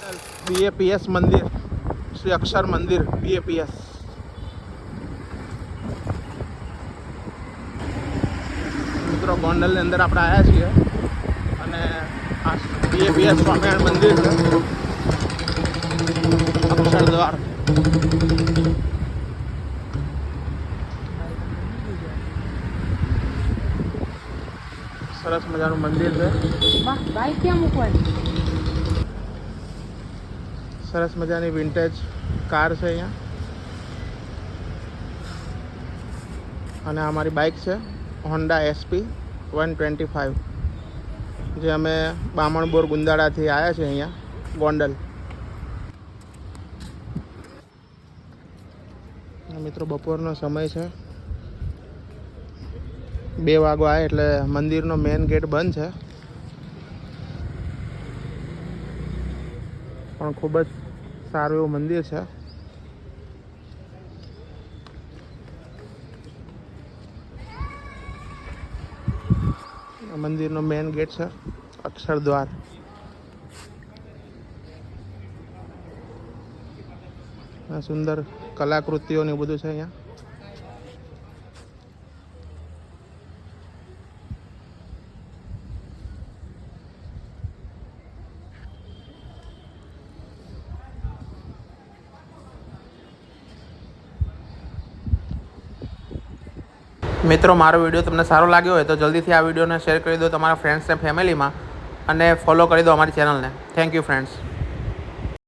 BAPS મંદિર, શ્રી અક્ષર મંદિર BAPS. મિત્રો ગોંડલની અંદર આપણે આવ્યા છીએ અને આ BAPS સ્વામિનારાયણ મંદિર છે, અક્ષરદ્વાર. સરસ મજાનું મંદિર છે. બાઈક ક્યાં મૂકવાની? સરસ મજાની વિન્ટેજ કાર છે અહીંયા. અને અમારી બાઇક છે હોન્ડા SP 125, જે અમે બામણબોર ગુંદાળાથી આવ્યા છે અહીંયા ગોંડલ. મિત્રો બપોરનો સમય છે, 2 વાગો આવે એટલે મંદિરનો મેઇન ગેટ બંધ છે, પણ ખૂબ જ સારું એવું મંદિર છે. મંદિરનો મેઇન ગેટ છે અક્ષરદ્વાર. સુંદર કલાકૃતિઓ ને બધું છે અહીંયા. મિત્રો મારો વિડીયો તમને સારો લાગ્યો હોય તો જલ્દીથી આ વિડીયોને શેર કરી દો તમારા ફ્રેન્ડ્સ અને ફેમિલીમાં, અને ફોલો કરી દો અમારી ચેનલને. Thank you friends.